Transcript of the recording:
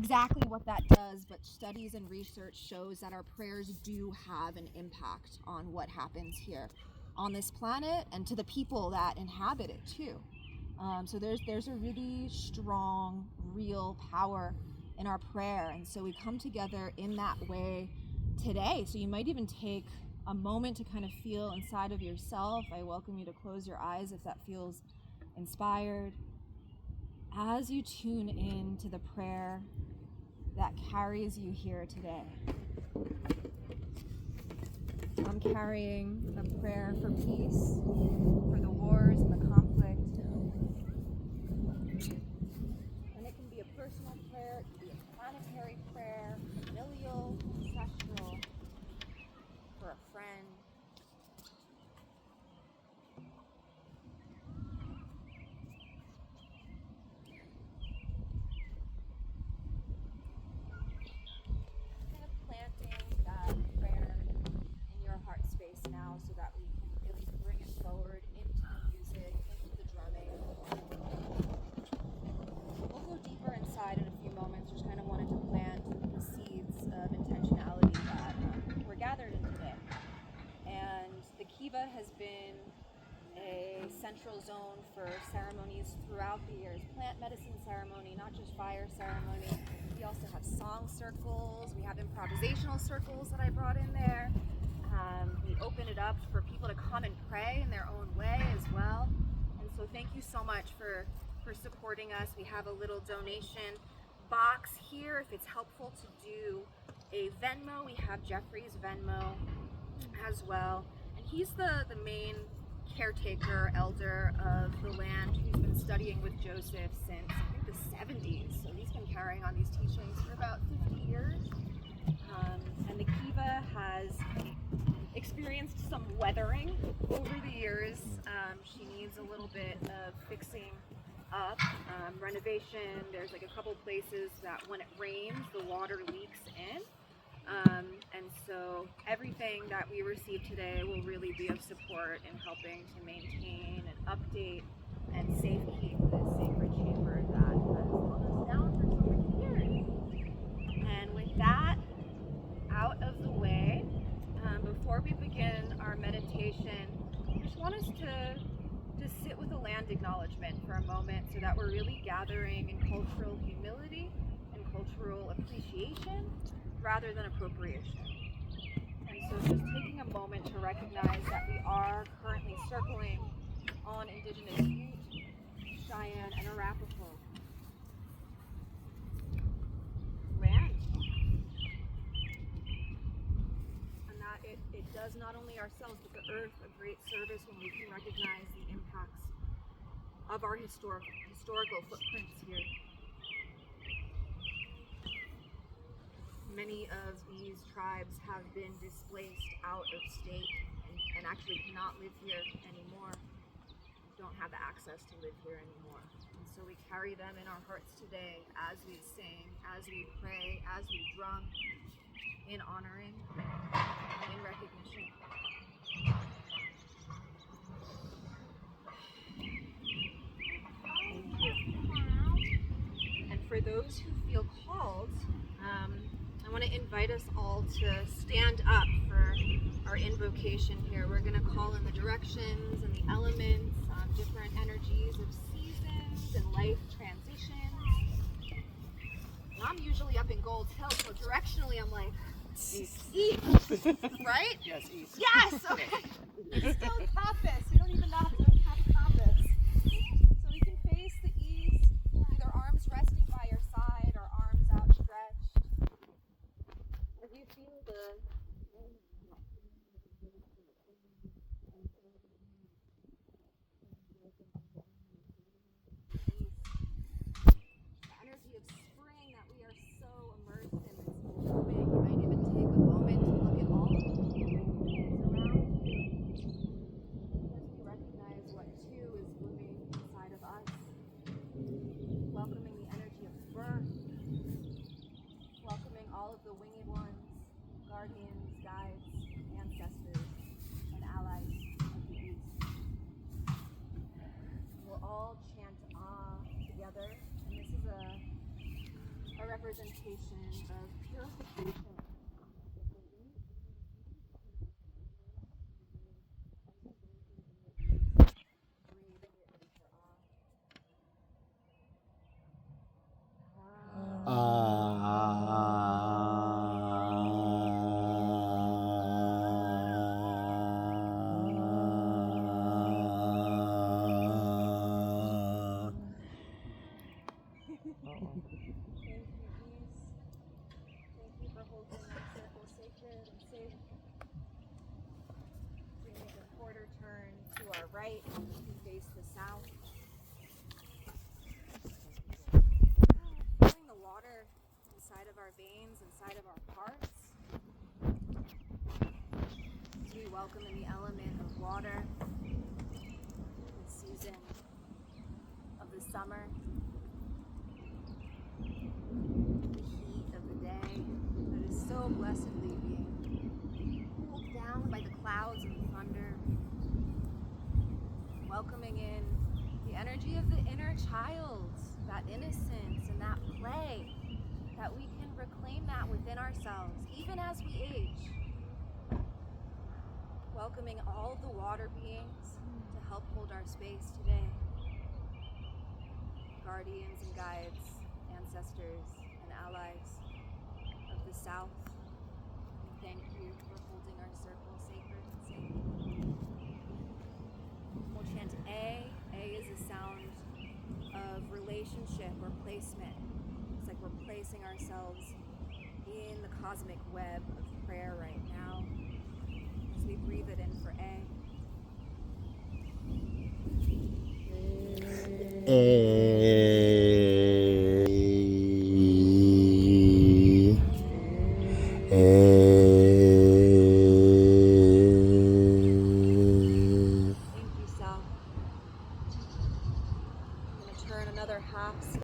exactly what that does, but studies and research shows that our prayers do have an impact on what happens here on this planet and to the people that inhabit it too. So there's a really strong, real power in our prayer, and so we come together in that way today. So you might even take a moment to kind of feel inside of yourself. I welcome you to close your eyes if that feels inspired. As you tune in to the prayer that carries you here today. I'm carrying a prayer for peace, for the wars and the conflict. And it can be a personal prayer, it can be a planetary prayer, familial, ancestral, for a friend. Kind of planting that prayer in your heart space now so that we can really bring it forward into the music, into the drumming. We'll go deeper inside in a few moments. Just kind of wanted to plant the seeds of intentionality that we're gathered in today. And the kiva has been a central zone for ceremonies throughout the years. Plant medicine ceremony, not just fire ceremony. We also have song circles. We have improvisational circles that I brought in there. We open it up for people to come and pray in their own way as well. And so thank you so much for supporting us. We have a little donation box here if it's helpful to do a Venmo. We have Jeffrey's Venmo as well. And he's the main caretaker, elder of the land, who's been studying with Joseph since, I think, the 70s. So he's been carrying on these teachings for about 50 years. And the kiva has experienced some weathering over the years. She needs a little bit of fixing up, renovation. There's like a couple places that when it rains, the water leaks in. And so everything that we receive today will really be of support in helping to maintain and update and safekeep this sacred chamber that has held us down for so many years. And with that out of the way, before we begin our meditation, I just want us to sit with a land acknowledgement for a moment so that we're really gathering in cultural humility and cultural appreciation rather than appropriation. And so just taking a moment to recognize that we are currently circling on Indigenous Ute, Cheyenne, and Arapaho land. And that it does not only ourselves but the earth a great service when we can recognize the impacts of our historical footprints here. Many of these tribes have been displaced out of state and actually cannot live here anymore, don't have the access to live here anymore. And so we carry them in our hearts today as we sing, as we pray, as we drum, in honoring, in recognition. And for those who feel called, I want to invite us all to stand up for our invocation here. We're going to call in the directions and the elements, different energies of seasons and life transitions. And I'm usually up in Gold's Hill, so directionally I'm like, east, right? Yes, east. Yes, okay. It's still a compass. We don't even know how to have a compass. So we can face the east, either arms resting by your side or arms outstretched. As you feel the energy of spring that we are so immersed in this moment. You might even take a moment to look at all the things around you as we recognize what too is moving inside of us. Welcoming the energy of birth, welcoming all of the winged ones, guardians, guides, ancestors, and allies of the East. We'll all chant Ah together, and this is a representation of purification. Thank you for holding our circle sacred and safe. We make a quarter turn to our right, we face the south. Feeling the water inside of our veins, inside of our hearts. As we welcome in the element of water, the season of the summer. So blessedly being pulled down by the clouds and thunder, welcoming in the energy of the inner child, that innocence and that play, that we can reclaim that within ourselves, even as we age. Welcoming all of the water beings to help hold our space today. Guardians and guides, ancestors and allies of the South, we thank you for holding our circle sacred and safe. We'll chant A. A is a sound of relationship or placement. It's like we're placing ourselves in the cosmic web of prayer right now. As we breathe it in for A. Thank you, Sal. I'm going to turn another half